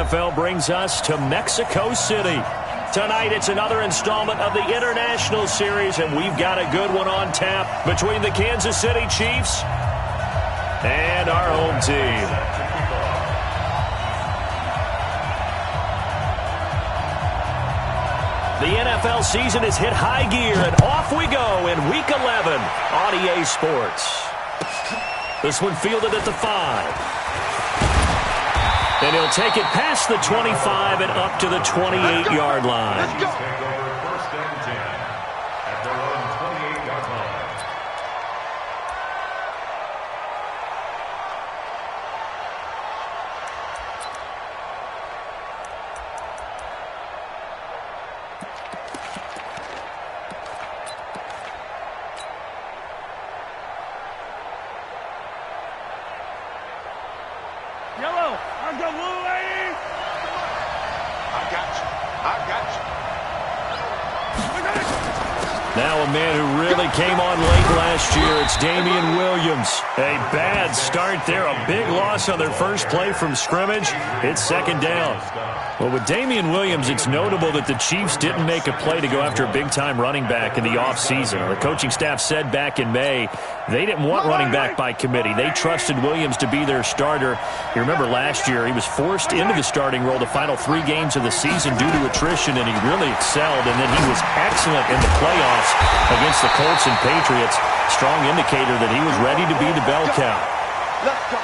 NFL brings us to Mexico City. Tonight, it's another installment of the International Series, and we've got a good one on tap between the Kansas City Chiefs and our home team. The NFL season has hit high gear, and off we go in Week 11 on EA Sports. This one fielded at the 5. And he'll take it past the 25 and up to the 28-yard line. Let's go. First and 10 at their own 28-yard line. Yellow, I got blue, lady. I got you. I got you. Now a man who really came on late last year, it's Damian Williams. A bad start there, a big loss on their first play from scrimmage. It's second down. Well, with Damian Williams, it's notable that the Chiefs didn't make a play to go after a big-time running back in the offseason. The coaching staff said back in May they didn't want running back by committee. They trusted Williams to be their starter. You remember last year he was forced into the starting role the final 3 games of the season due to attrition, and he really excelled. And then he was excellent in the playoffs against the Colts and Patriots. Strong indicator that he was ready to be the bell cow. Let's go.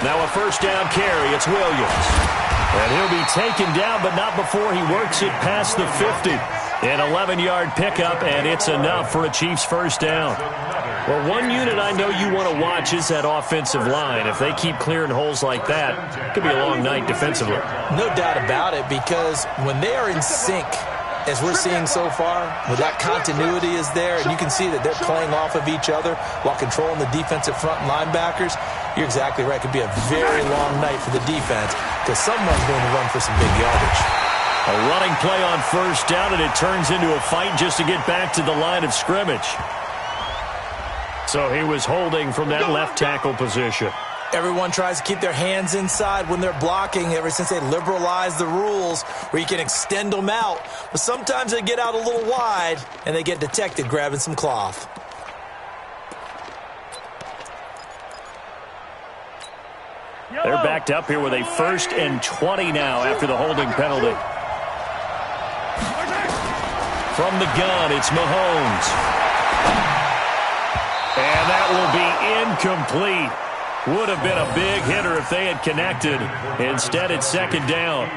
Now a first down carry. It's Williams. And he'll be taken down, but not before he works it past the 50. An 11-yard pickup, and it's enough for a Chiefs first down. Well, one unit I know you want to watch is that offensive line. If they keep clearing holes like that, it could be a long night defensively. No doubt about it, because when they are in sync, as we're seeing so far, where that continuity is there, and you can see that they're playing off of each other while controlling the defensive front linebackers, you're exactly right. It could be a very long night for the defense because someone's going to run for some big yardage. A running play on first down, and it turns into a fight just to get back to the line of scrimmage. So he was holding from that left tackle position. Everyone tries to keep their hands inside when they're blocking ever since they liberalized the rules where you can extend them out. But sometimes they get out a little wide, and they get detected grabbing some cloth. They're backed up here with a 1st and 20 now after the holding penalty. From the gun, it's Mahomes. And that will be incomplete. Would have been a big hitter if they had connected. Instead, it's second down.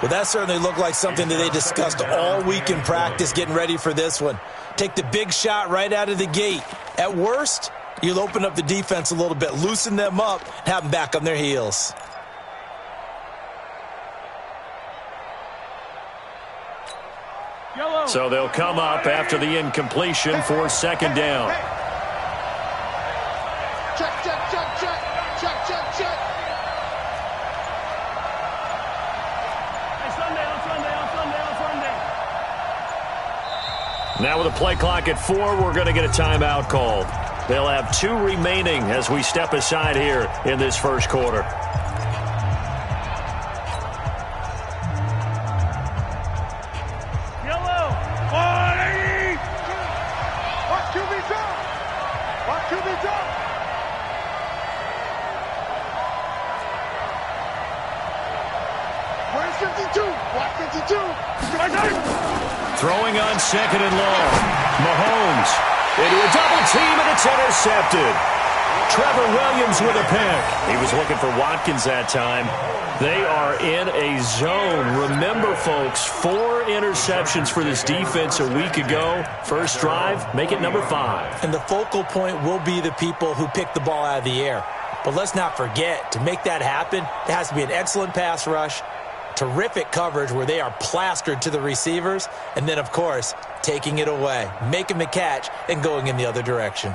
Well, that certainly looked like something that they discussed all week in practice getting ready for this one. Take the big shot right out of the gate. At worst, you'll open up the defense a little bit, loosen them up, and have them back on their heels. So they'll come up after the incompletion for second down. Check, check, check, check. Check, check, check. Now with a play clock at 4, we're going to get a timeout called. They'll have 2 remaining as we step aside here in this first quarter. Throwing on second and long. Mahomes into a double team, and it's intercepted. Trevor Williams with a pick. He was looking for Watkins that time. They are in a zone. Remember, folks, 4 interceptions for this defense a week ago. First drive, make it number 5. And the focal point will be the people who pick the ball out of the air. But let's not forget, to make that happen, there has to be an excellent pass rush, terrific coverage where they are plastered to the receivers, and then, of course, taking it away, making the catch, and going in the other direction.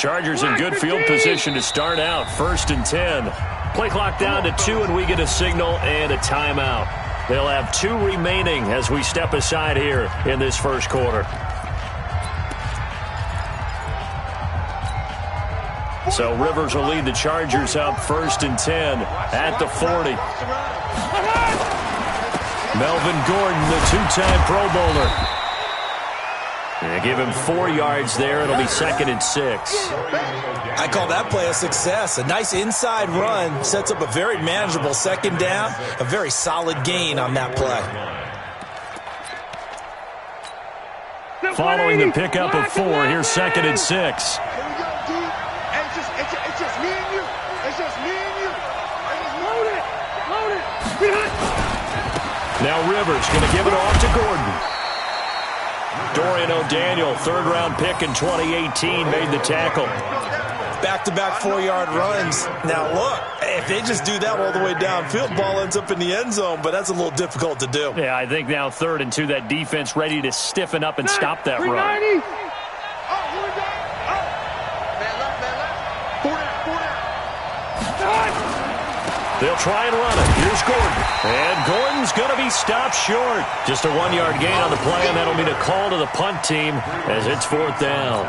Chargers in good field position to start out. 1st and 10. Play clock down to 2, and we get a signal and a timeout. They'll have 2 remaining as we step aside here in this first quarter. So Rivers will lead the Chargers up 1st and 10 at the 40. Melvin Gordon, the 2-time Pro Bowler. They give him 4 yards there. It'll be 2nd and 6. I call that play a success. A nice inside run sets up a very manageable 2nd down. A very solid gain on that play. Following the pickup of 4, here's 2nd and 6. It's just me and you. It's just me and you. Load it. Now Rivers going to give it off to Gordon. Dorian O'Daniel, 3rd-round pick in 2018, made the tackle. Back-to-back 4-yard runs. Now, look, if they just do that all the way downfield, ball ends up in the end zone, but that's a little difficult to do. Yeah, I think now 3rd and 2, that defense ready to stiffen up and stop that run. They'll try and run it. Here's Gordon. And Gordon's going to be stopped short. Just a 1-yard gain on the play, and that'll mean a call to the punt team as it's 4th down.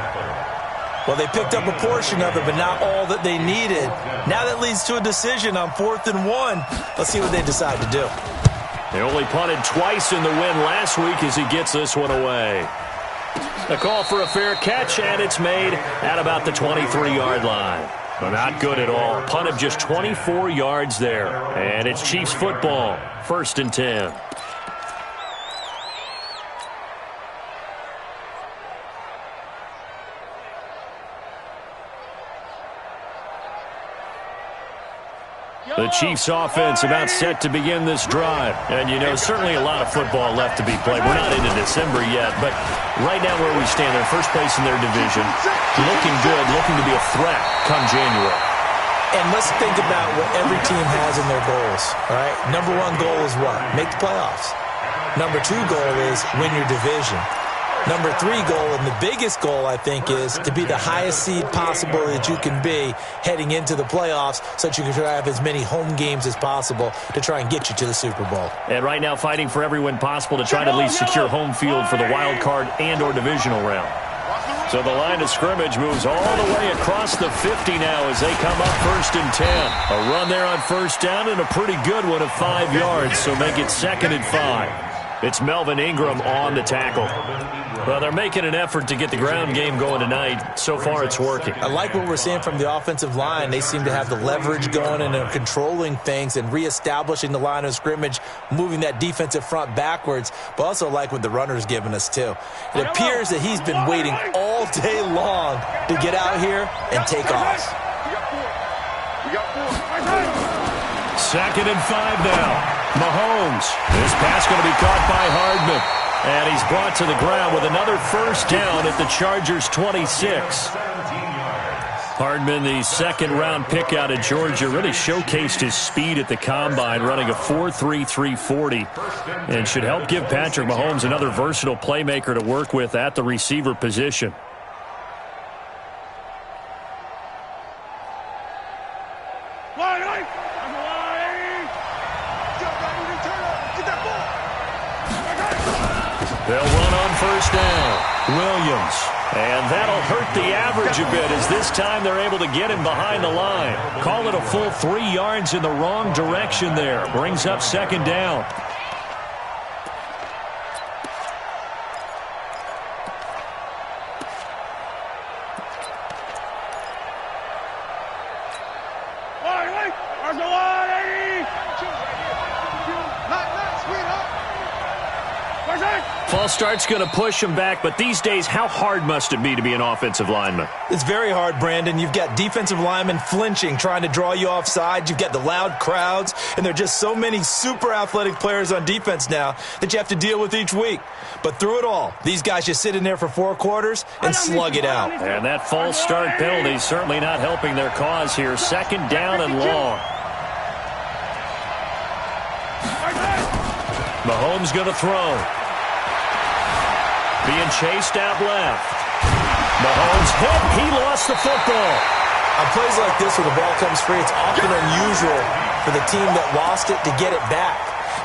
Well, they picked up a portion of it, but not all that they needed. Now that leads to a decision on 4th and 1. Let's see what they decide to do. They only punted twice in the win last week as he gets this one away. A call for a fair catch, and it's made at about the 23-yard line. But not good at all. Punt of just 24 yards there. And it's Chiefs football. 1st and 10. The Chiefs offense about set to begin this drive. And, you know, certainly a lot of football left to be played. We're not into December yet, but right now where we stand, they're first place in their division. Looking good, looking to be a threat come January. And let's think about what every team has in their goals, all right? Number 1 goal is what? Make the playoffs. Number 2 goal is win your division. Number 3 goal, and the biggest goal, I think, is to be the highest seed possible that you can be heading into the playoffs so that you can try to have as many home games as possible to try and get you to the Super Bowl. And right now fighting for every win possible to try to at least secure home field for the wild card and or divisional round. So the line of scrimmage moves all the way across the 50 now as they come up 1st and 10. A run there on 1st down and a pretty good one of 5 yards, so make it 2nd and 5. It's Melvin Ingram on the tackle. Well, they're making an effort to get the ground game going tonight. So far, it's working. I like what we're seeing from the offensive line. They seem to have the leverage going and they're controlling things and reestablishing the line of scrimmage, moving that defensive front backwards, but also like what the runner's giving us, too. It appears that he's been waiting all day long to get out here and take off. 2nd and 5 now. Mahomes. This pass going to be caught by Hardman. And he's brought to the ground with another 1st down at the Chargers' 26. Hardman, the 2nd-round pick out of Georgia, really showcased his speed at the combine, running a 4.3 340, and should help give Patrick Mahomes another versatile playmaker to work with at the receiver position. They'll run on 1st down. Williams. And that'll hurt the average a bit as this time they're able to get him behind the line. Call it a full 3 yards in the wrong direction there. Brings up 2nd down. False start's going to push him back, but these days, how hard must it be to be an offensive lineman? It's very hard, Brandon. You've got defensive linemen flinching, trying to draw you offside. You've got the loud crowds, and there are just so many super athletic players on defense now that you have to deal with each week. But through it all, these guys just sit in there for 4 quarters and slug it out. And that false start penalty is certainly not helping their cause here. 2nd down and long. Mahomes going to throw. Being chased out left. Mahomes hit. He lost the football. On plays like this where the ball comes free, it's often unusual for the team that lost it to get it back.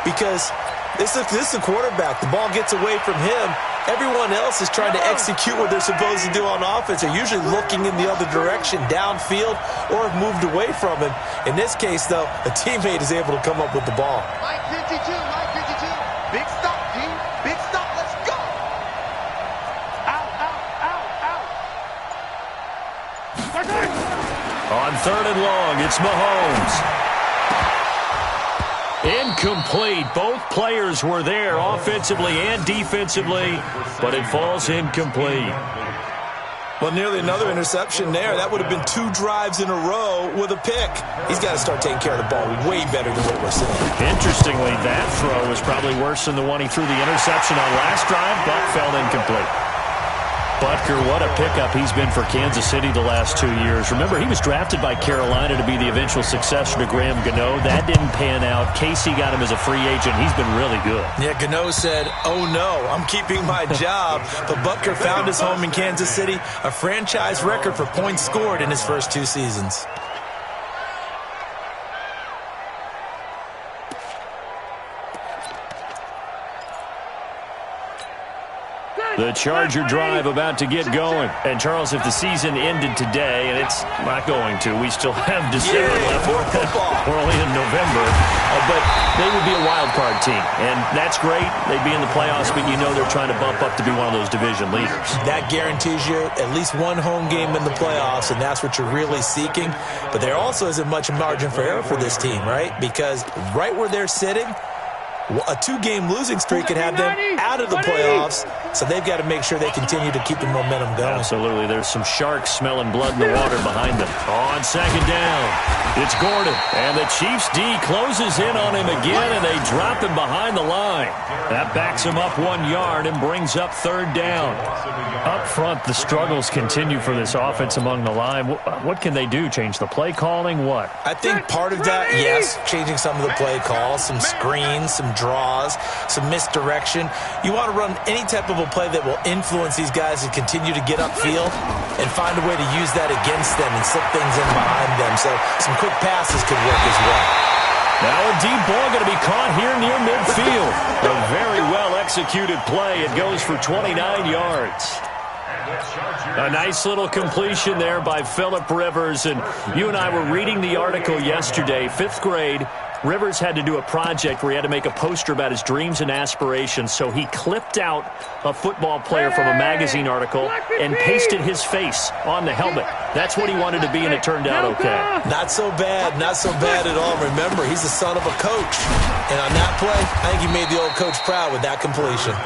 Because this is the quarterback. The ball gets away from him. Everyone else is trying to execute what they're supposed to do on offense. They're usually looking in the other direction, downfield, or have moved away from him. In this case, though, a teammate is able to come up with the ball. Mike 52, Mike 52. Big stop, G. Big stop. Let's go. Out, out, out, out. On 3rd and long, it's Mahomes. Incomplete. Both players were there offensively and defensively, but it falls incomplete. Well, nearly another interception there. That would have been 2 drives in a row with a pick. He's got to start taking care of the ball way better than what we're seeing. Interestingly, that throw was probably worse than the one he threw the interception on last drive, but fell incomplete. Butker, what a pickup he's been for Kansas City the last 2 years. Remember, he was drafted by Carolina to be the eventual successor to Graham Gano. That didn't pan out. Casey got him as a free agent. He's been really good. Yeah, Gano said, oh no, I'm keeping my job. But Butker found his home in Kansas City, a franchise record for points scored in his first 2 seasons. The Charger drive about to get going. And, Charles, if the season ended today, and it's not going to, we still have December left. More football. We're only in November. But they would be a wild card team. And that's great. They'd be in the playoffs, but you know they're trying to bump up to be one of those division leaders. That guarantees you at least one home game in the playoffs, and that's what you're really seeking. But there also isn't much margin for error for this team, right? Because right where they're sitting, a 2-game losing streak could have them out of the playoffs, so they've got to make sure they continue to keep the momentum going. Absolutely. There's some sharks smelling blood in the water behind them. On 2nd down, it's Gordon, and the Chiefs D closes in on him again, and they drop him behind the line. That backs him up 1 yard and brings up 3rd down. Up front, the struggles continue for this offense among the line. What can they do? Change the play calling? What? I think part of that, yes, changing some of the play calls, some screens, some draws, some misdirection. You want to run any type of a play that will influence these guys to continue to get upfield and find a way to use that against them and slip things in behind them. So some quick passes could work as well. Now a deep ball going to be caught here near midfield. A very well-executed play. It goes for 29 yards. A nice little completion there by Phillip Rivers. And you and I were reading the article yesterday, 5th grade. Rivers had to do a project where he had to make a poster about his dreams and aspirations, so he clipped out a football player from a magazine article and pasted his face on the helmet. That's what he wanted to be, and it turned out okay. Not so bad at all. Remember, he's the son of a coach. And on that play, I think he made the old coach proud with that completion.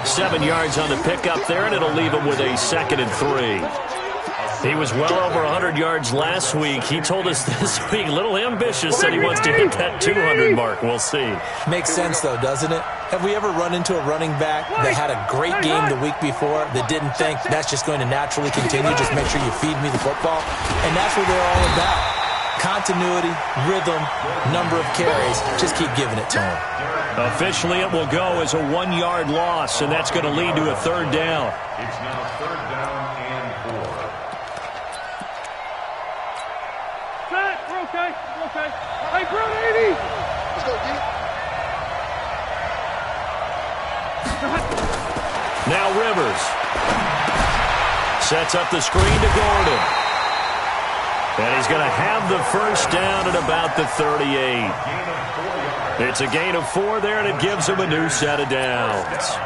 7 yards on the pickup there, and it'll leave him with a 2nd and 3. He was well over 100 yards last week. He told us this week, a little ambitious, said he wants to hit that 200 mark. We'll see. Makes sense, though, doesn't it? Have we ever run into a running back that had a great game the week before that didn't think that's just going to naturally continue? Just make sure you feed me the football. And that's what they're all about. Continuity, rhythm, number of carries. Just keep giving it to him. Officially, it will go as a 1-yard loss, and that's going to lead to a 3rd down. It's now 3rd down and 4. Okay. Hey, bro, 80. Let's go, D. Now Rivers sets up the screen to Gordon. And he's going to have the 1st down at about the 38. It's a gain of 4 there, and it gives him a new set of downs.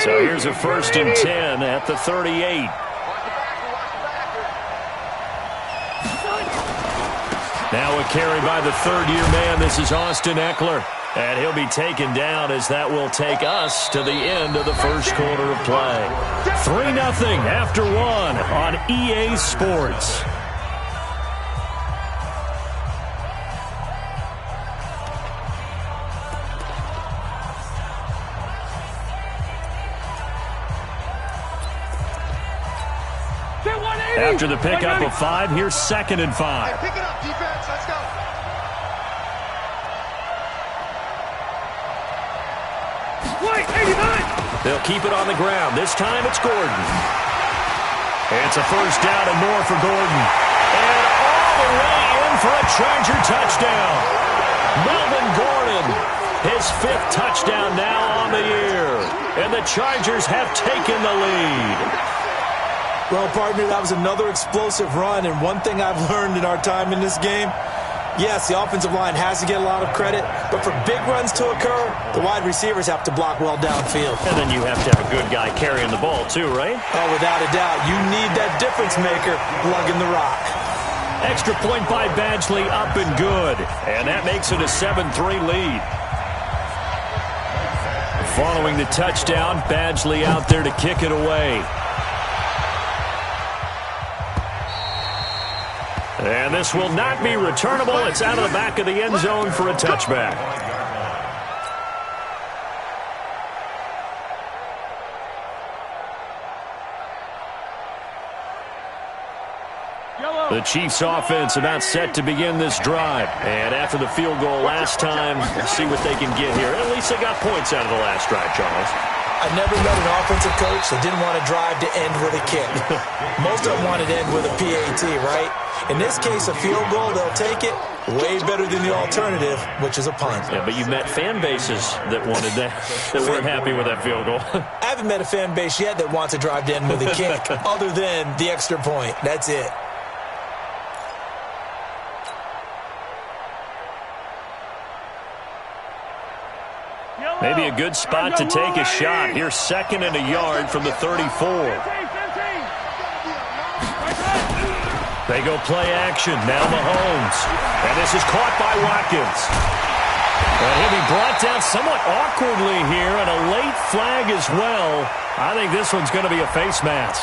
So here's a 1st and 10 at the 38. Now a carry by the 3rd-year man. This is Austin Eckler. And he'll be taken down as that will take us to the end of the first quarter of play. 3-0 after 1 on EA Sports. After the pickup of 5, here's 2nd and 5. Hey, pick it up, defense. Let's go. Wait, 89. They'll keep it on the ground. This time it's Gordon. It's a first down and more for Gordon. And all the way in for a Charger touchdown. Melvin Gordon, his 5th touchdown now on the year. And the Chargers have taken the lead. Well, partner, that was another explosive run. And one thing I've learned in our time in this game, yes, the offensive line has to get a lot of credit, but for big runs to occur, the wide receivers have to block well downfield. And then you have to have a good guy carrying the ball too, right? Oh, without a doubt. You need that difference maker lugging the rock. Extra point by Badgley, up and good. And that makes it a 7-3 lead. Following the touchdown, Badgley out there to kick it away. And this will not be returnable. It's out of the back of the end zone for a touchback. The Chiefs offense about set to begin this drive. And after the field goal last time, let's see what they can get here. At least they got points out of the last drive, Charles. I never met an offensive coach that didn't want to drive to end with a kick. Most of them wanted to end with a PAT, right? In this case, a field goal, they'll take it. Way better than the alternative, which is a punt. Yeah, but you met fan bases that wanted that, that weren't happy with that field goal. I haven't met a fan base yet that wants to drive to end with a kick, other than the extra point. That's it. Maybe a good spot to take a shot. Here's 2nd and a yard from the 34. They go play action. Now Mahomes. And this is caught by Watkins. And he'll be brought down somewhat awkwardly here, and a late flag as well. I think this one's going to be a face mask.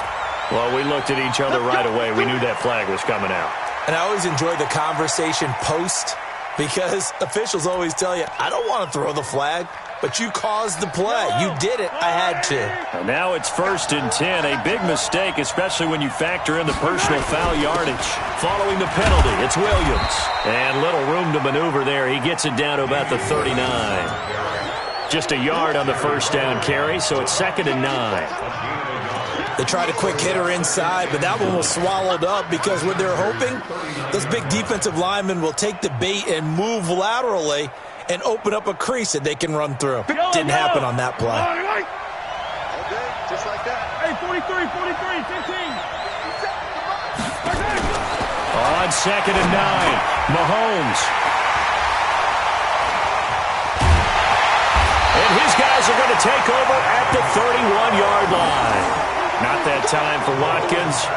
Well, we looked at each other right away. We knew that flag was coming out. And I always enjoy the conversation post, because officials always tell you, I don't want to throw the flag, but you caused the play. You did it. I had to. And now it's 1st and 10. A big mistake, especially when you factor in the personal foul yardage. Following the penalty, it's Williams. And little room to maneuver there. He gets it down to about the 39. Just a yard on the first down carry, so it's 2nd and 9. They tried a quick hitter inside, but that one was swallowed up because what they're hoping, those big defensive linemen will take the bait and move laterally and open up a crease that they can run through. Didn't happen on that play. Okay, just like that. Hey, 43, 15. On 2nd and 9, Mahomes. And his guys are going to take over at the 31-yard line. Not that time for Watkins.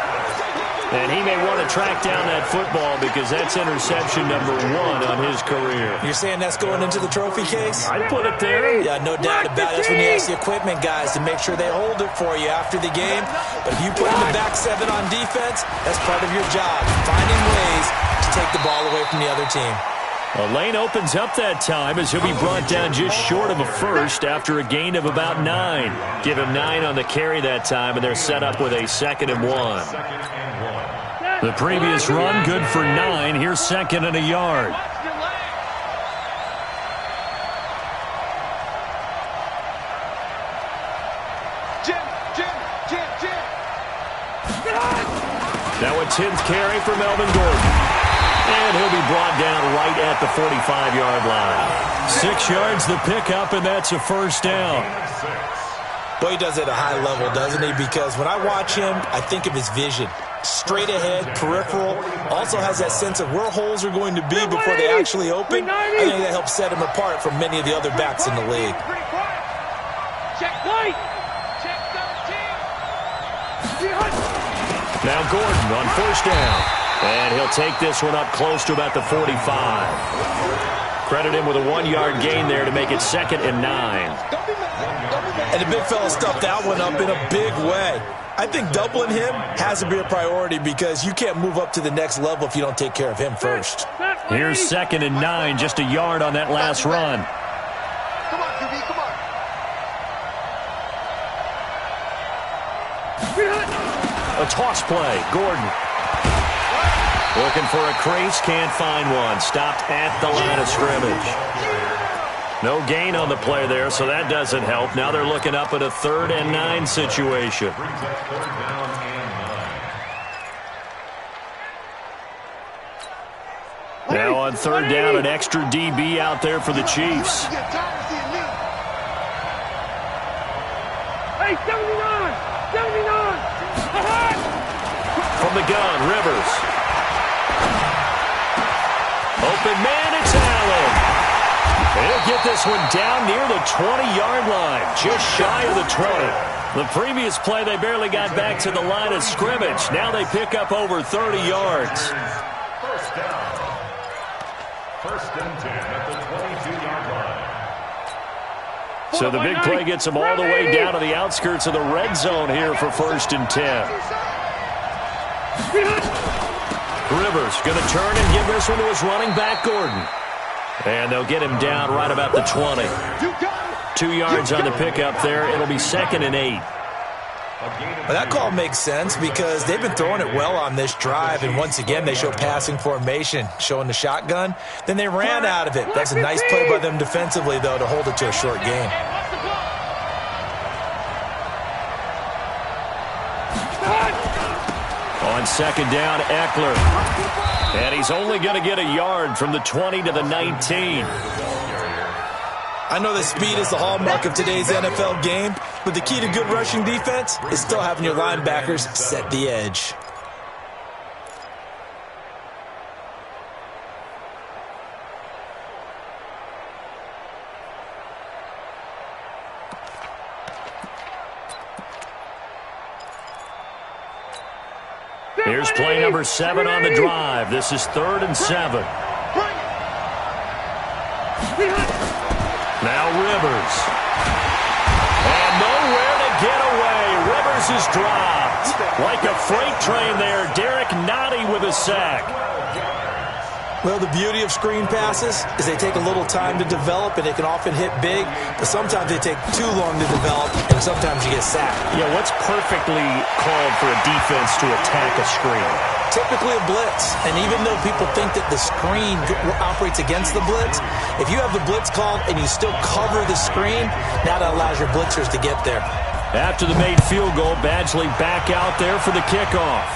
And he may want to track down that football because that's interception number 1 on his career. You're saying that's going into the trophy case? I'd put it there. Yeah, no doubt about it. That's when you ask the equipment guys to make sure they hold it for you after the game. But if you put in the back 7 on defense, that's part of your job, finding ways to take the ball away from the other team. A lane opens up that time as he'll be brought down just short of a first after a gain of about 9. Give him 9 on the carry that time, and they're set up with a 2nd and 1. The previous run, good for 9. Here's 2nd and a yard. Jim. Now a 10th carry for Melvin Gordon. And he'll be brought down right at the 45-yard line. 6 yards the pickup, and that's a first down. Boy, he does it at a high level, doesn't he? Because when I watch him, I think of his vision. Straight ahead, peripheral. Also has that sense of where holes are going to be before they actually open. I think that helps set him apart from many of the other backs in the league. Check play. Check 13. Now Gordon on first down. And he'll take this one up close to about the 45. Credit him with a 1-yard gain there to make it 2nd and 9. And the big fella stuffed that one up in a big way. I think doubling him has to be a priority because you can't move up to the next level if you don't take care of him first. Here's 2nd and 9, just a yard on that last run. Come on, QB, come on. A toss play, Gordon. Looking for a crease, can't find one. Stopped at the line of scrimmage. No gain on the play there, so that doesn't help. Now they're looking up at a 3rd and 9 situation. Brings up 3rd down and 9. Now on 3rd down, an extra DB out there for the Chiefs. Hey, 79! 79! From the gun, Rivers. Open man, it's Allen. He'll get this one down near the 20-yard line, just shy of the 20. The previous play, they barely got back to the line of scrimmage. Now they pick up over 30 yards. 1st down. 1st and 10 at the 22-yard line. So the big play gets them all the way down to the outskirts of the red zone here for 1st and 10. Rivers going to turn and give this one to his running back, Gordon. And they'll get him down right about the 20. 2 yards on the pickup there. It'll be 2nd and 8. Well, that call makes sense because they've been throwing it well on this drive, and once again they show passing formation, showing the shotgun. Then they ran out of it. That's a nice play by them defensively, though, to hold it to a short game. On 2nd down, Eckler. And he's only going to get a yard from the 20 to the 19. I know that speed is the hallmark of today's NFL game, but the key to good rushing defense is still having your linebackers set the edge. Here's play number 7 on the drive. This is 3rd and 7. Now Rivers. And nowhere to get away. Rivers is dropped. Like a freight train there. Derek Nottie with a sack. Well, the beauty of screen passes is they take a little time to develop, and they can often hit big, but sometimes they take too long to develop, and sometimes you get sacked. Yeah, what's perfectly called for a defense to attack a screen? Typically a blitz, and even though people think that the screen operates against the blitz, if you have the blitz called and you still cover the screen, now that allows your blitzers to get there. After the made field goal, Badgley back out there for the kickoff.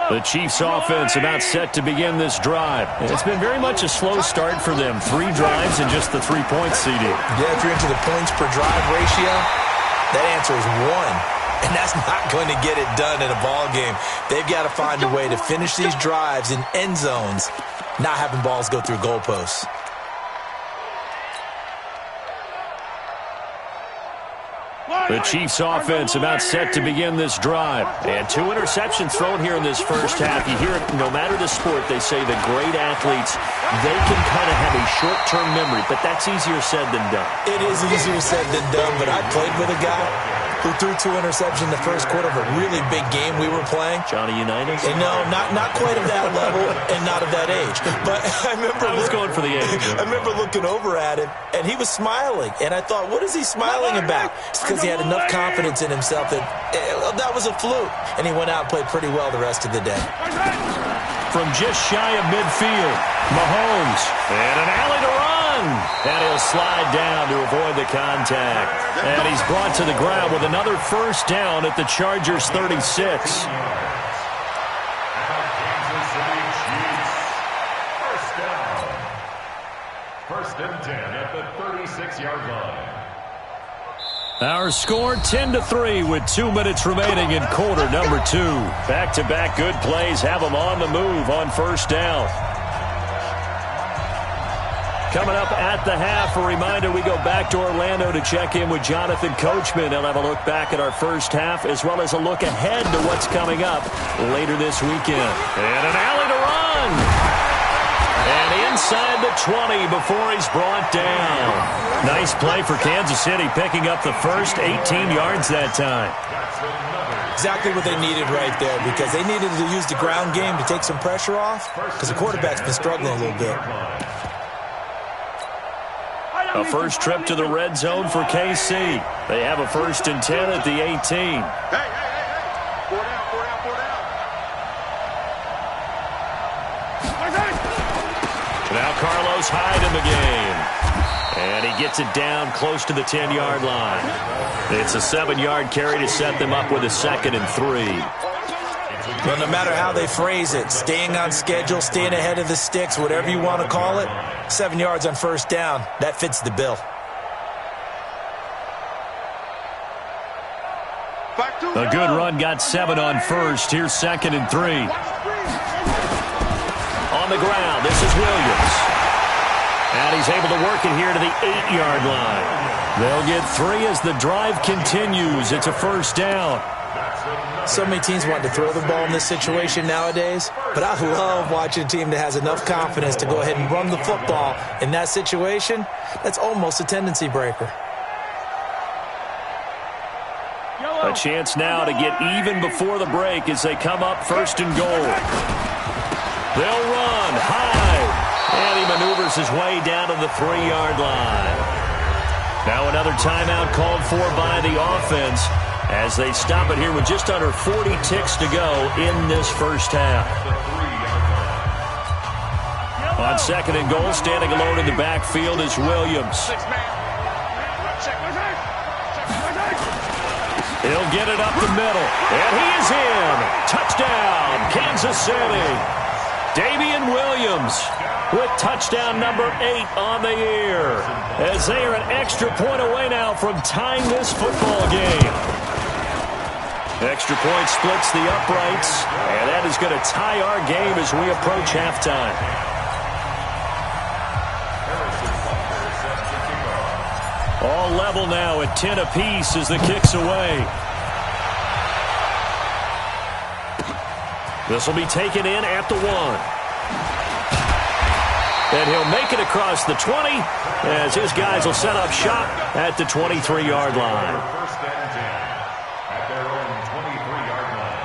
The Chiefs offense about set to begin this drive. It's been very much a slow start for them. 3 drives and just the 3-point CD. Yeah, if you're into the points per drive ratio, that answer is 1. And that's not going to get it done in a ball game. They've got to find a way to finish these drives in end zones, not having balls go through goalposts. The Chiefs offense about set to begin this drive. And 2 interceptions thrown here in this first half. You hear it, no matter the sport, they say the great athletes, they can kind of have a short-term memory, but that's easier said than done. It is easier said than done, but I played with a guy who threw 2 interceptions in the first quarter of a really big game we were playing. Johnny Unitas? And no, not quite of that level and not of that age. But I was going for the age. I remember looking over at him, and he was smiling. And I thought, what is he smiling about? It's because he had enough confidence in himself that that was a fluke. And he went out and played pretty well the rest of the day. From just shy of midfield, Mahomes. And an alley to run. And he'll slide down to avoid the contact. And he's brought to the ground with another first down at the Chargers' 36. Kansas City Chiefs. First down. 1st and 10 at the 36-yard line. Our score 10-3 with 2 minutes remaining in quarter number 2. Back-to-back good plays have them on the move on first down. Coming up at the half, a reminder we go back to Orlando to check in with Jonathan Coachman. He'll have a look back at our first half as well as a look ahead to what's coming up later this weekend. And an alley to run. And And inside the 20 before he's brought down. Nice play for Kansas City, picking up the first 18 yards that time. Exactly what they needed right there, because they needed to use the ground game to take some pressure off, because the quarterback's been struggling a little bit. A first trip to the red zone for KC. They have a 1st and 10 at the 18. Hey. 4 down. Now Carlos Hyde in the game. And he gets it down close to the 10-yard line. It's a 7-yard carry to set them up with a 2nd and 3. Well, no matter how they phrase it, staying on schedule, staying ahead of the sticks, whatever you want to call it, 7 yards on 1st down, that fits the bill. A good run got 7 on 1st. Here's 2nd and 3. On the ground, this is Williams. And he's able to work it here to the 8-yard line. They'll get 3 as the drive continues. It's a 1st down. So many teams want to throw the ball in this situation nowadays, but I love watching a team that has enough confidence to go ahead and run the football in that situation. That's almost a tendency breaker. A chance now to get even before the break as they come up 1st and goal. They'll run high, and he maneuvers his way down to the 3-yard line. Now another timeout called for by the offense as they stop it here with just under 40 ticks to go in this first half. On 2nd and goal, standing alone in the backfield is Williams. He'll get it up the middle, and he is in. Touchdown, Kansas City. Damian Williams with touchdown number 8 on the year, as they are an extra point away now from tying this football game. Extra point splits the uprights, and that is going to tie our game as we approach halftime. All level now at 10 apiece as the kick's away. This will be taken in at the 1. And he'll make it across the 20 as his guys will set up shop at the 23-yard line. 1st and 10 at their own 23-yard line.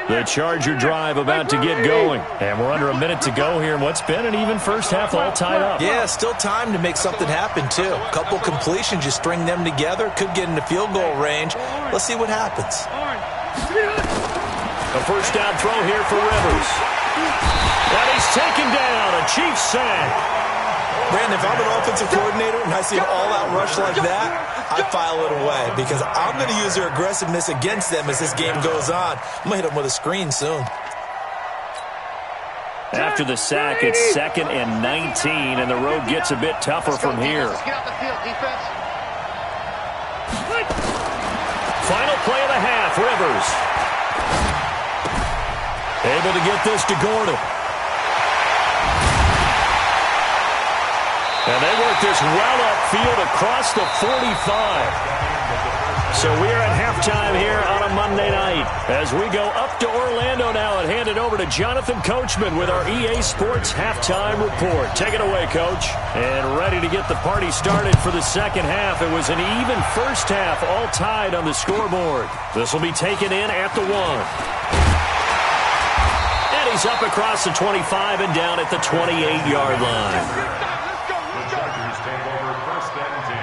The Charger drive about to get going. And we're under a minute to go here in what's been an even first half, all tied up. Yeah, still time to make something happen, too. A couple completions, you string them together, could get into field goal range. Let's see what happens. A 1st down throw here for Rivers. And he's taken down, a Chiefs sack. Brandon, if I'm an offensive coordinator and I see an all-out rush like that, I file it away because I'm going to use their aggressiveness against them as this game goes on. I'm going to hit them with a screen soon. After the sack, it's 2nd and 19, and the road gets a bit tougher from here. Let's get out the field, defense. Final play of the half, Rivers. Able to get this to Gordon. And they work this well upfield across the 45. So we are at halftime here on a Monday night as we go up to Orlando now and hand it over to Jonathan Coachman with our EA Sports Halftime Report. Take it away, Coach. And ready to get the party started for the second half. It was an even first half, all tied on the scoreboard. This will be taken in at the 1. And he's up across the 25 and down at the 28-yard line. Take over 1st and 10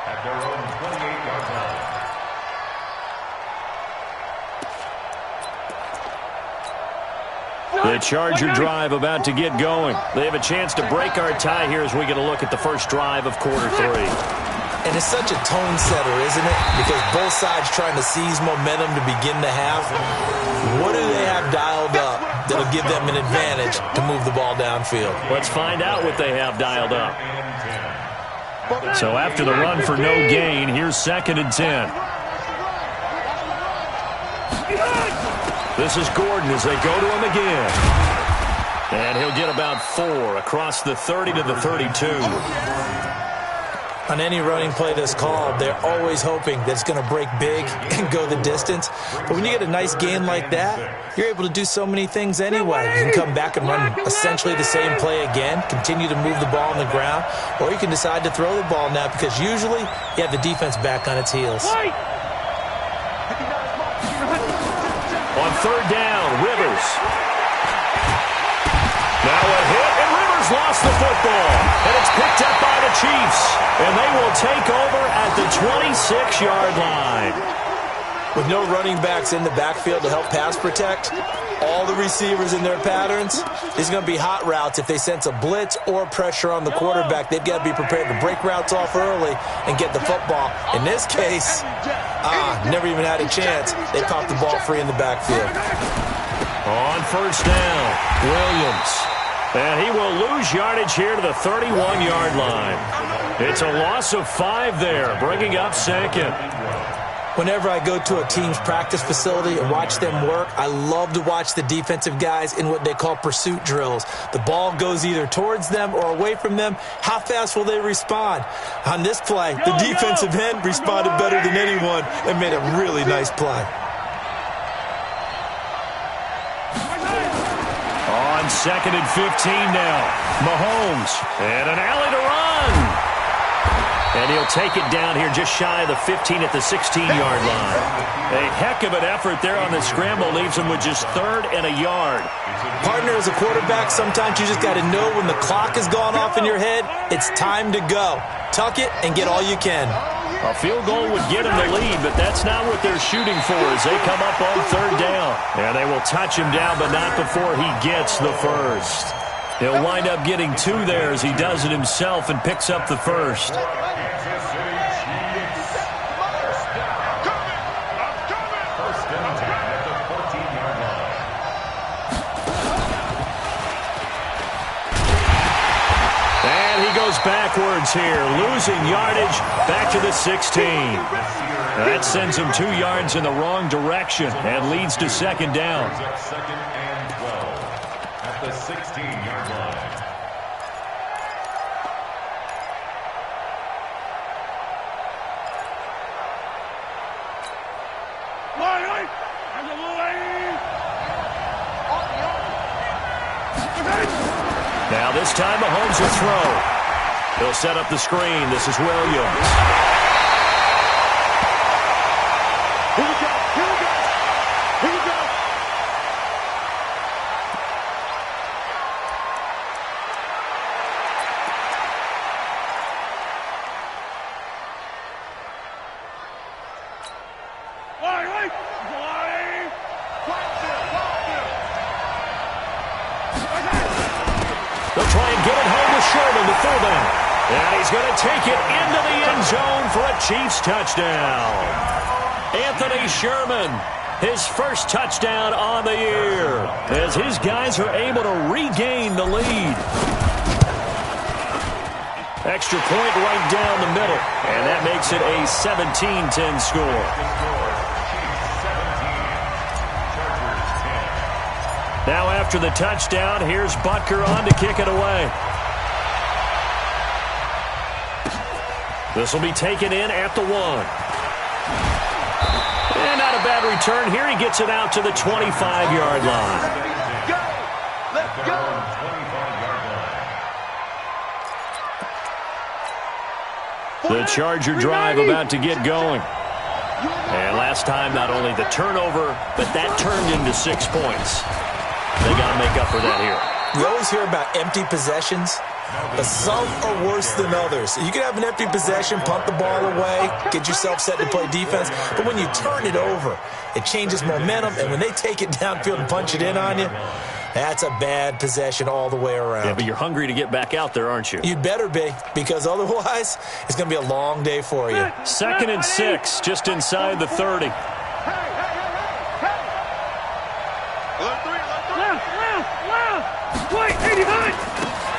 at their own 28-yard line. The Charger drive about to get going. They have a chance to break our tie here as we get a look at the first drive of quarter 3. And it's such a tone setter, isn't it? Because both sides trying to seize momentum to begin the half. What do they have dialed up that'll give them an advantage to move the ball downfield? Let's find out what they have dialed up. So after the run for no gain, here's 2nd and 10. This is Gordon as they go to him again. And he'll get about 4 across the 30 to the 32. On any running play that's called, they're always hoping that it's going to break big and go the distance. But when you get a nice gain like that, you're able to do so many things anyway. You can come back and run essentially the same play again, continue to move the ball on the ground, or you can decide to throw the ball now because usually you have the defense back on its heels. On third down, Rivers. Now a hit, and Rivers lost the football. And it's picked up by the Chiefs. And they will take over at the 26-yard line. With no running backs in the backfield to help pass protect, all the receivers in their patterns, there's going to be hot routes. If they sense a blitz or pressure on the quarterback, they've got to be prepared to break routes off early and get the football. In this case, never even had a chance. They popped the ball free in the backfield. On first down, Williams. And he will lose yardage here to the 31-yard line. It's a loss of 5 there, bringing up second. Whenever I go to a team's practice facility and watch them work, I love to watch the defensive guys in what they call pursuit drills. The ball goes either towards them or away from them. How fast will they respond? On this play, the defensive end responded better than anyone and made a really nice play. On second and 15 now, Mahomes, and an alley to run. And he'll take it down here just shy of the 15 at the 16-yard line. A heck of an effort there on the scramble leaves him with just 3rd and a yard. Partner, as a quarterback, sometimes you just got to know when the clock has gone off in your head, it's time to go. Tuck it and get all you can. A field goal would get him the lead, but that's not what they're shooting for as they come up on 3rd down. And they will touch him down, but not before he gets the first. He'll wind up getting 2 there as he does it himself and picks up the first. Backwards here, losing yardage back to the 16. That sends him 2 yards in the wrong direction and leads to 2nd down. Second and 12 at the 16-yard line. Now this time Mahomes will throw. He'll set up the screen. This is Williams. Here we go. Here we go. Here we go. They'll try and get it home with Sherman, the fullback. And he's going to take it into the end zone for a Chiefs touchdown. Anthony Sherman, his first touchdown on the year, as his guys are able to regain the lead. Extra point right down the middle, and that makes it a 17-10 score. Now after the touchdown, here's Butker on to kick it away. This will be taken in at the 1. And not a bad return here. He gets it out to the 25-yard line. Let's go. The Charger drive about to get going. And last time, not only the turnover, but that turned into 6 points. They got to make up for that here. We always hear about empty possessions, but some are worse than others. You can have an empty possession, punt the ball away, get yourself set to play defense, but when you turn it over, it changes momentum, and when they take it downfield and punch it in on you, that's a bad possession all the way around. Yeah, but you're hungry to get back out there, aren't you? You'd better be, because otherwise, it's going to be a long day for you. 2nd and 6, just inside the 30.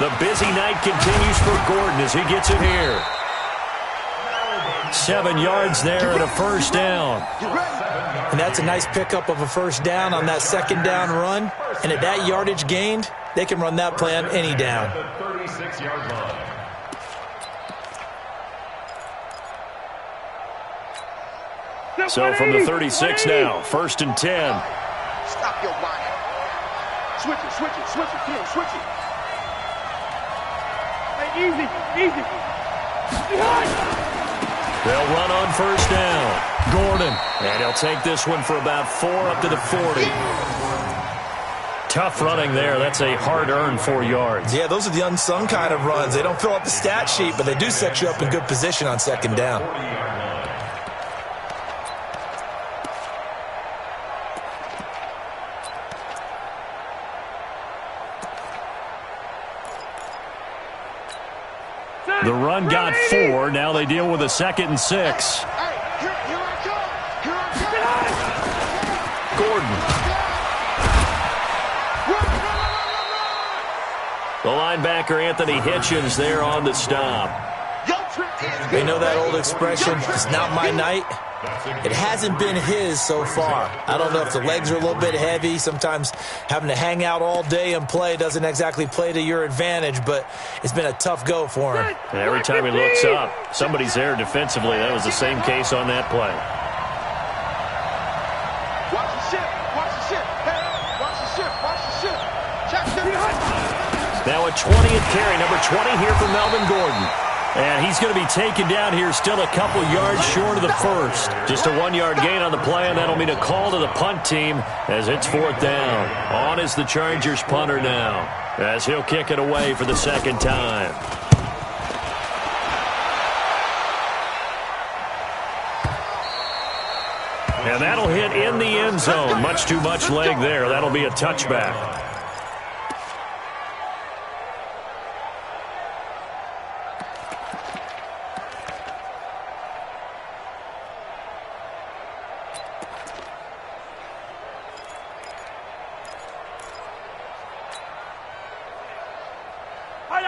The busy night continues for Gordon as he gets it here. 7 yards there and a first down. And that's a nice pickup of a first down on that 2nd down run. And at that yardage gained, they can run that play on any down. So from the 36 now, 1st and 10. Stop your whining. Switch it, switch it, switch it. Come on, switch it. Hey, easy, easy. They'll run on 1st down. Gordon. And he'll take this one for about 4 up to the 40. Tough running there. That's a hard-earned 4 yards. Yeah, those are the unsung kind of runs. They don't fill up the stat sheet, but they do set you up in good position on 2nd down. The run got 4. Now they deal with a 2nd and 6. Hey, here I come. Here I come. Gordon. The linebacker, Anthony Hitchens, there on the stop. They know that old expression, it's not my night. It hasn't been his so far. I don't know if the legs are a little bit heavy. Sometimes having to hang out all day and play doesn't exactly play to your advantage, but it's been a tough go for him. And every time he looks up, somebody's there defensively. That was the same case on that play. Watch the ship. Watch the ship. Hey, watch the ship. Watch the ship. Check this. Now a 20th carry, number 20 here for Melvin Gordon. And he's going to be taken down here, still a couple yards short of the first. Just a 1-yard gain on the play, and that'll mean a call to the punt team as it's 4th down. On is the Chargers punter now, as he'll kick it away for the 2nd time. And that'll hit in the end zone. Much too much leg there. That'll be a touchback.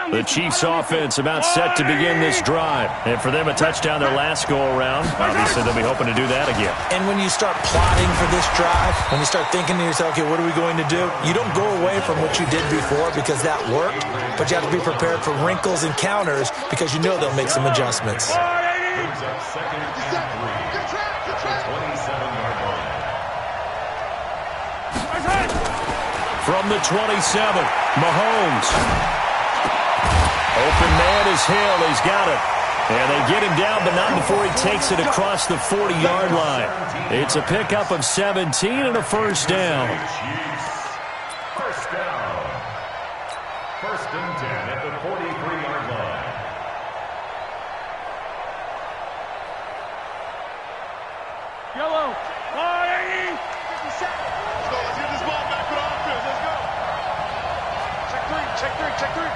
The Chiefs offense about set to begin this drive. And for them, a touchdown their last go-around. Obviously, they'll be hoping to do that again. And when you start plotting for this drive, when you start thinking to yourself, okay, what are we going to do? You don't go away from what you did before because that worked, but you have to be prepared for wrinkles and counters because you know they'll make some adjustments. Brings up 2nd and 3. 27-yard line. From the 27, Mahomes. Open man is Hill. He's got it. And they get him down, but not before he takes it across the 40-yard line. It's a pickup of 17 and a 1st down. 1st down. 1st and 10 at the 43-yard line. Yellow. Let's go. Let's get this ball back for the offense. Let's go. Check 3. Check 3. Check 3.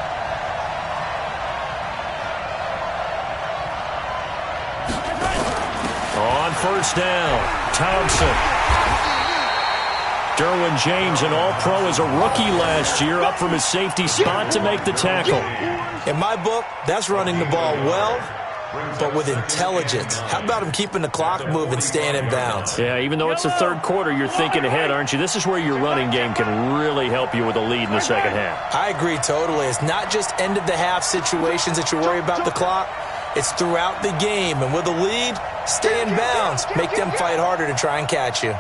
On 1st down, Thompson. Derwin James, an all-pro as a rookie last year, up from his safety spot to make the tackle. In my book, that's running the ball well, but with intelligence. How about him keeping the clock moving, staying in bounds? Yeah, even though it's the 3rd quarter, you're thinking ahead, aren't you? This is where your running game can really help you with a lead in the 2nd half. I agree totally. It's not just end-of-the-half situations that you worry about the clock. It's throughout the game. And with a lead, stay in bounds. Make them fight harder to try and catch you.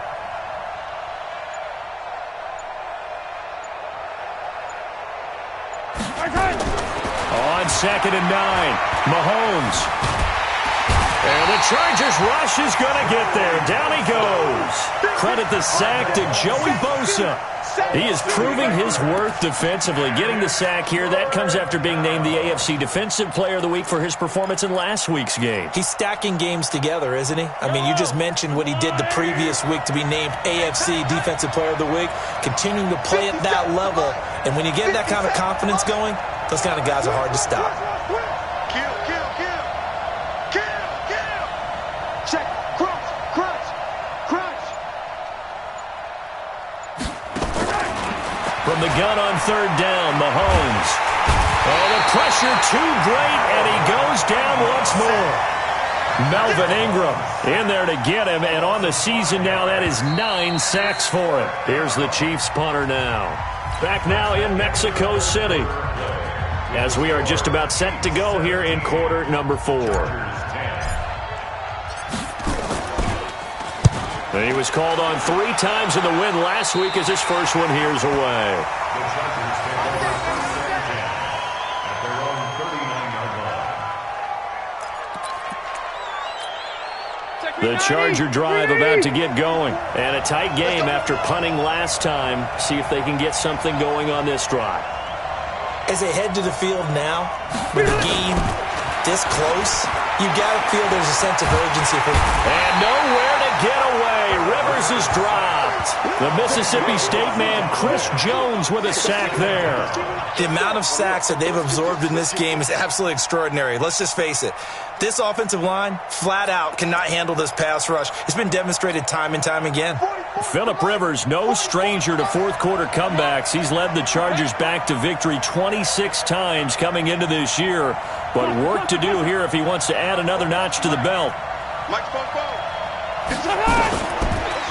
On 2nd and 9, Mahomes. And the Chargers rush is going to get there. Down he goes. Credit the sack to Joey Bosa. He is proving his worth defensively. Getting the sack here, that comes after being named the AFC Defensive Player of the Week for his performance in last week's game. He's stacking games together, isn't he? I mean, you just mentioned what he did the previous week to be named AFC Defensive Player of the Week, continuing to play at that level. And when you get that kind of confidence going, those kind of guys are hard to stop. Kill, kill, kill. Kill, kill. Check. Crunch, crunch, crunch. From the gun on 3rd down, Mahomes. Oh, the pressure too great, and he goes down once more. Melvin Ingram in there to get him, and on the season now, that is 9 sacks for him. Here's the Chiefs punter now. Back now in Mexico City, as we are just about set to go here in quarter number 4. He was called on 3 times in the win last week as his first one here's away. The Chargers take over first and 10 at their own 39-yard line. The Charger drive about to get going. And a tight game after punting last time. See if they can get something going on this drive. As they head to the field now, with the game this close, you got to feel there's a sense of urgency. And nowhere to get away. Rivers is dropped. The Mississippi State man, Chris Jones, with a sack there. The amount of sacks that they've absorbed in this game is absolutely extraordinary. Let's just face it. This offensive line, flat out, cannot handle this pass rush. It's been demonstrated time and time again. Phillip Rivers, no stranger to fourth-quarter comebacks. He's led the Chargers back to victory 26 times coming into this year. But work to do here if he wants to add another notch to the belt.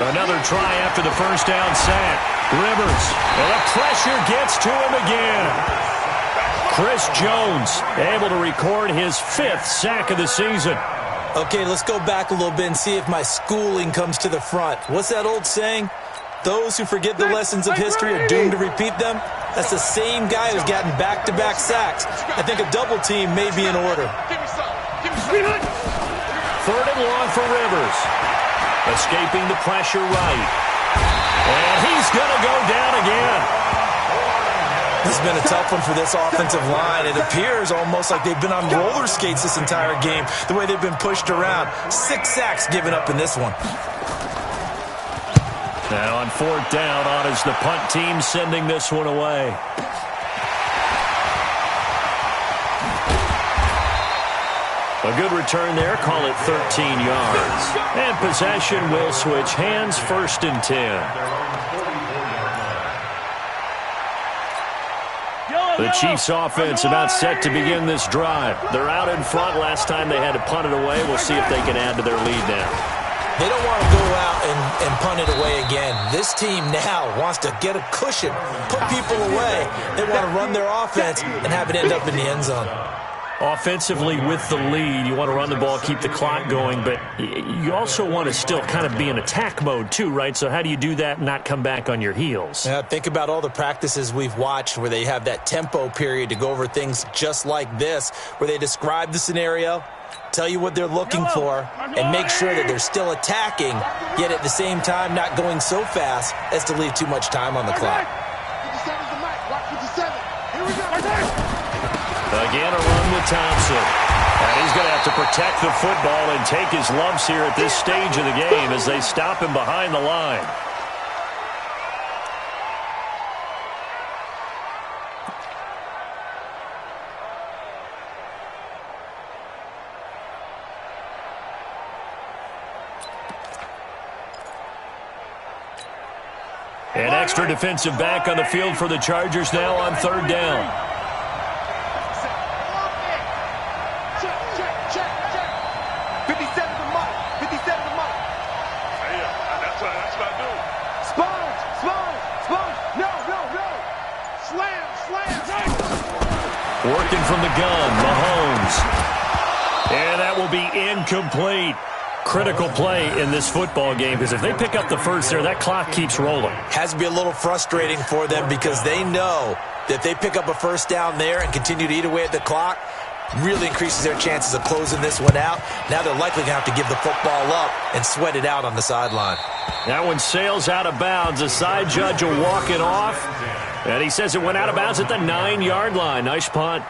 Another try after the first down sack. Rivers, and the pressure gets to him again. Chris Jones able to record his 5th sack of the season. Okay, let's go back a little bit and see if my schooling comes to the front. What's that old saying? Those who forget the lessons of history are doomed to repeat them. That's the same guy who's gotten back-to-back sacks. I think a double team may be in order. 3rd and long for Rivers. Escaping the pressure right. And he's going to go down again. This has been a tough one for this offensive line. It appears almost like they've been on roller skates this entire game, the way they've been pushed around. 6 sacks given up in this one. Now on 4th down, on is the punt team sending this one away. A good return there, call it 13 yards. And possession will switch hands, 1st and 10. The Chiefs offense about set to begin this drive. They're out in front. Last time they had to punt it away. We'll see if they can add to their lead now. They don't want to go out and punt it away again. This team now wants to get a cushion, put people away. They want to run their offense and have it end up in the end zone. Offensively with the lead, you want to run the ball, keep the clock going, but you also want to still kind of be in attack mode too, right? So how do you do that and not come back on your heels? Yeah, think about all the practices we've watched where they have that tempo period to go over things just like this, where they describe the scenario, tell you what they're looking for, and make sure that they're still attacking, yet at the same time not going so fast as to leave too much time on the clock. Again, a run with Thompson. And he's going to have to protect the football and take his lumps here at this stage of the game as they stop him behind the line. An extra defensive back on the field for the Chargers now on 3rd down. Working from the gun, Mahomes. And that will be incomplete. Critical play in this football game because if they pick up the first there, that clock keeps rolling. Has to be a little frustrating for them because they know that if they pick up a first down there and continue to eat away at the clock, really increases their chances of closing this one out. Now they're likely going to have to give the football up and sweat it out on the sideline. That one sails out of bounds. The side judge will walk it off. And he says it went out of bounds at the 9-yard line. Nice punt.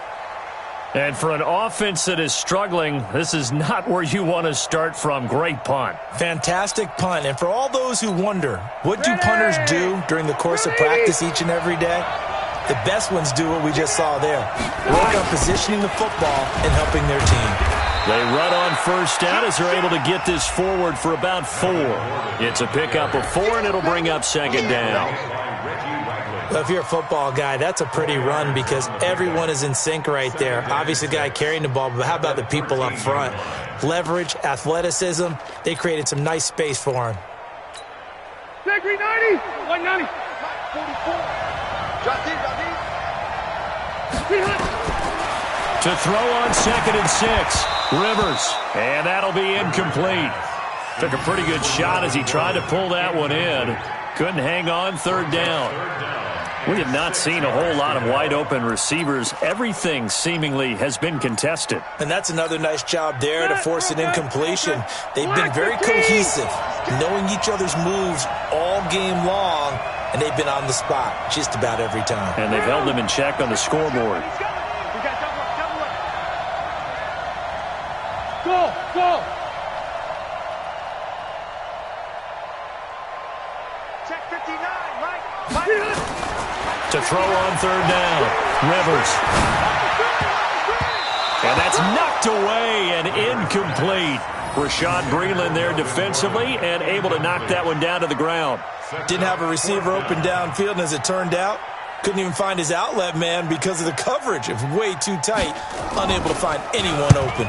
And for an offense that is struggling, this is not where you want to start from. Great punt. Fantastic punt. And for all those who wonder, what do punters do during the course of practice each and every day? The best ones do what we just saw there. Work on positioning the football and helping their team. They run on first down as they're able to get this forward for about 4. It's a pickup of 4, and it'll bring up 2nd down. Well, if you're a football guy, that's a pretty run because everyone is in sync right there. Obviously, the guy carrying the ball, but how about the people up front? Leverage, athleticism, they created some nice space for him. 390, 190. 44. To throw on 2nd and 6. Rivers. And that'll be incomplete. Took a pretty good shot as he tried to pull that one in. Couldn't hang on, third down. We have not seen a whole lot of wide-open receivers. Everything seemingly has been contested. And that's another nice job there to force an incompletion. They've been very cohesive, knowing each other's moves all game long, and they've been on the spot just about every time. And they've held them in check on the scoreboard. Go! Check 59, right? To throw on third down, Rivers. And that's knocked away and incomplete. Rashad Breeland there defensively and able to knock that one down to the ground. Didn't have a receiver open downfield, and as it turned out, couldn't even find his outlet man because of the coverage. It was way too tight, unable to find anyone open.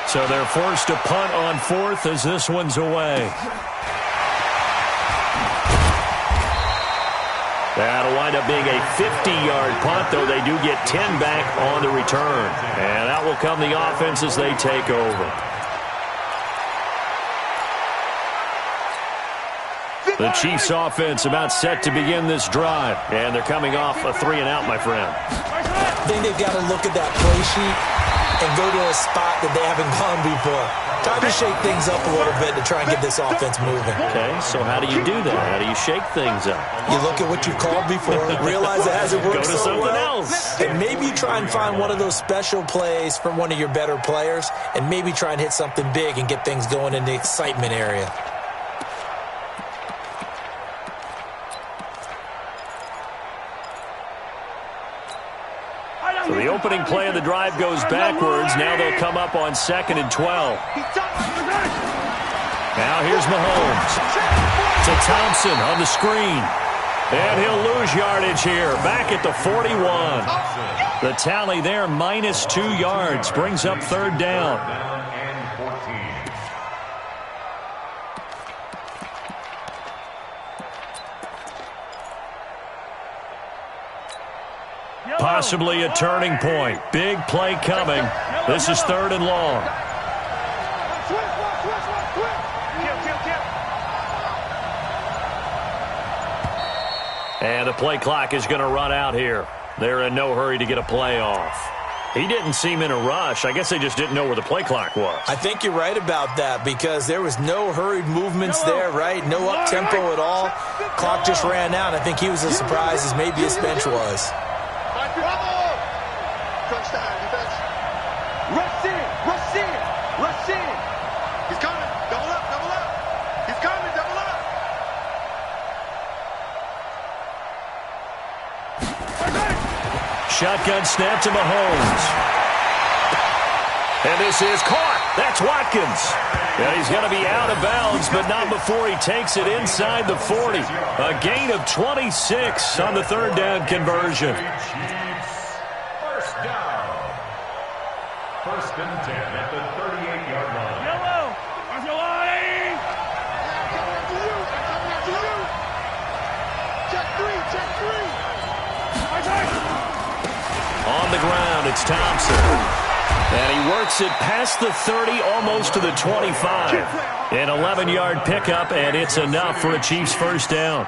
So they're forced to punt on fourth as this one's away. That'll wind up being a 50-yard punt, though they do get 10 back on the return. And out will come the offense as they take over. The Chiefs offense about set to begin this drive. And they're coming off a 3-and-out, my friend. I think they've got to look at that play sheet and go to a spot that they haven't gone before. Time to shake things up a little bit to try and get this offense moving. Okay, so how do you do that? How do you shake things up? You look at what you've called before, realize it hasn't worked Go to so something well, else. and maybe try and find one of those special plays from one of your better players, and maybe try and hit something big and get things going in the excitement area. So the opening play of the drive goes backwards. Now they'll come up on 2nd and 12. Now here's Mahomes. To Thompson on the screen. And he'll lose yardage here. Back at the 41. The tally there, minus 2 yards. Brings up third down. Possibly a turning point. Big play coming. This is 3rd and long. And the play clock is going to run out here. They're in no hurry to get a play off. He didn't seem in a rush. I guess they just didn't know where the play clock was. I think you're right about that because there was no hurried movements there, right? No up-tempo at all. Clock just ran out. I think he was as surprised as maybe his bench was. Touchdown, defense. Rush in. He's coming. Double up. He's coming. Double up. Shotgun snap to Mahomes. And this is caught. That's Watkins. And he's going to be out of bounds, but not before he takes it inside the 40. A gain of 26 on the third down conversion. First down. 1st and 10 at the 38-yard line. Yellow. Where's your line? Coming after you. Check three. On the ground, it's Thompson. And he works it past the 30, almost to the 25. An 11-yard pickup, and it's enough for a Chiefs first down.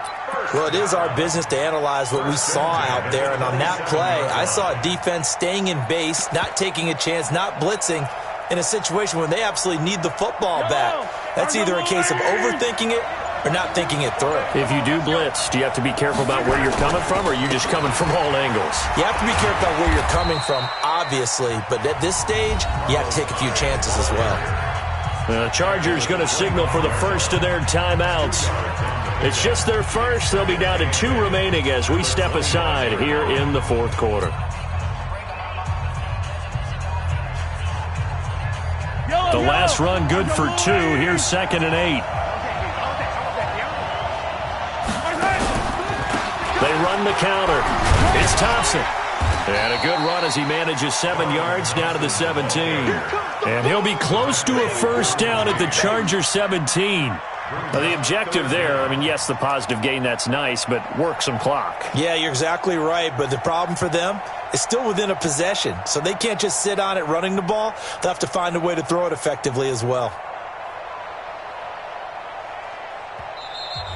Well, it is our business to analyze what we saw out there, and on that play, I saw a defense staying in base, not taking a chance, not blitzing, in a situation when they absolutely need the football back. That's either a case of overthinking it or not thinking it through. If you do blitz, do you have to be careful about where you're coming from, or are you just coming from all angles? You have to be careful about where you're coming from, obviously, but at this stage, you have to take a few chances as well. The Chargers going to signal for the first of their timeouts. It's just their first. They'll be down to 2 remaining as we step aside here in the 4th quarter. The last run good for 2. Here's 2nd and 8. They run the counter. It's Thompson. And a good run as he manages 7 yards down to the 17. And he'll be close to a first down at the Charger 17. Now, the objective there, I mean, yes, the positive gain, that's nice, but work some clock. Yeah, you're exactly right, but the problem for them is still within a possession, so they can't just sit on it running the ball. They'll have to find a way to throw it effectively as well.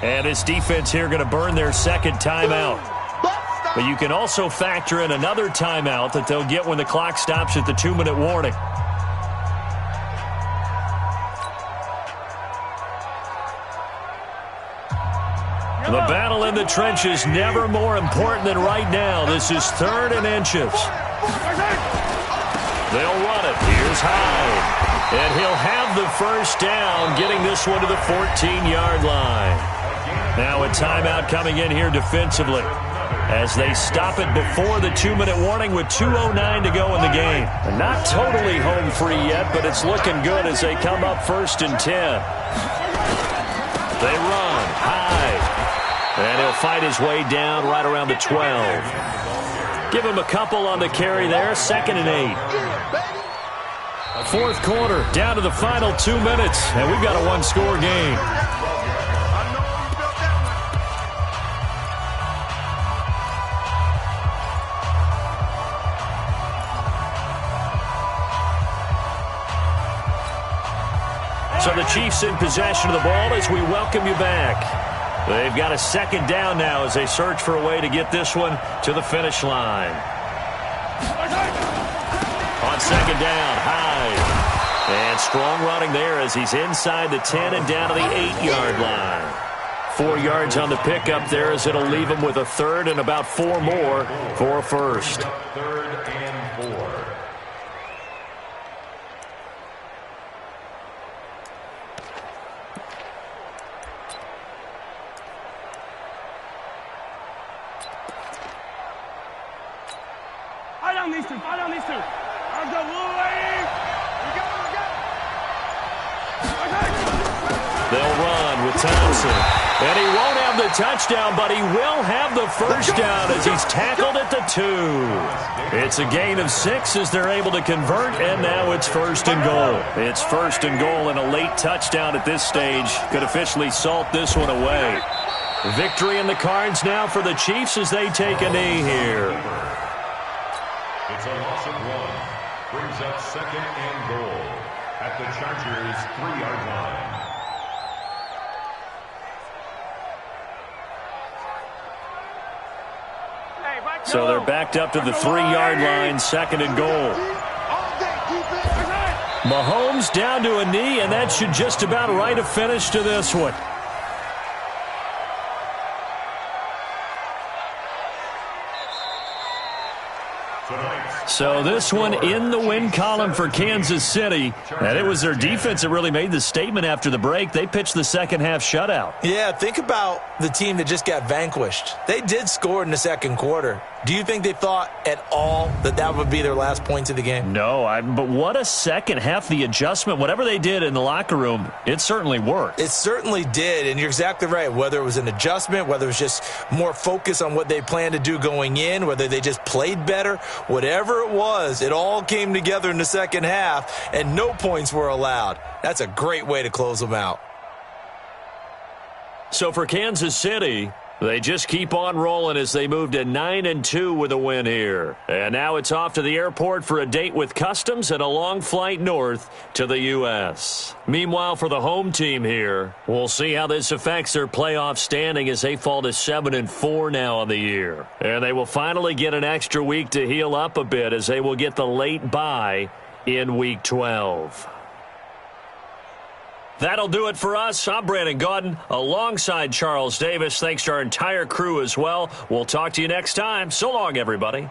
And this defense here going to burn their second timeout. But you can also factor in another timeout that they'll get when the clock stops at the 2-minute warning. The battle in the trenches never more important than right now. This is 3rd and inches. They'll run it. Here's Hyde. And he'll have the first down, getting this one to the 14-yard line. Now a timeout coming in here defensively as they stop it before the 2-minute warning with 2:09 to go in the game. And not totally home free yet, but it's looking good as they come up 1st and 10. They run. Hyde. And he'll fight his way down right around the 12. Give him a couple on the carry there. 2nd and 8. 4th quarter, down to the final 2 minutes, and we've got a one-score game. So the Chiefs in possession of the ball as we welcome you back. They've got a 2nd down now as they search for a way to get this one to the finish line. On 2nd down, Hyde. And strong running there as he's inside the 10 and down to the 8-yard line. 4 yards on the pickup there as it'll leave him with a 3rd and about 4 more for a first. 3rd and 4. Fight on these two. w11. They'll run with Thompson. And he won't have the touchdown, but he will have the first down as he's tackled at the 2. It's a gain of 6 as they're able to convert, and now it's 1st and goal. It's 1st and goal, and a late touchdown at this stage could officially salt this one away. Victory in the cards now for the Chiefs as they take a knee here. It's a loss of 1. Brings up 2nd and goal at the Chargers' 3-yard line. So they're backed up to the 3-yard line, 2nd and goal. Mahomes down to a knee, and that should just about write a finish to this one. So this one in the win column for Kansas City. And it was their defense that really made the statement after the break. They pitched the second half shutout. Yeah, think about the team that just got vanquished. They did score in the 2nd quarter. Do you think they thought at all that that would be their last points of the game? No, but what a second half. The adjustment, whatever they did in the locker room, it certainly worked. It certainly did, and you're exactly right. Whether it was an adjustment, whether it was just more focus on what they planned to do going in, whether they just played better, whatever it was, it all came together in the second half, and no points were allowed. That's a great way to close them out. So for Kansas City, they just keep on rolling as they move to 9-2 with a win here. And now it's off to the airport for a date with Customs and a long flight north to the U.S. Meanwhile, for the home team here, we'll see how this affects their playoff standing as they fall to 7-4 now on the year. And they will finally get an extra week to heal up a bit as they will get the late bye in Week 12. That'll do it for us. I'm Brandon Gaudin alongside Charles Davis. Thanks to our entire crew as well. We'll talk to you next time. So long, everybody.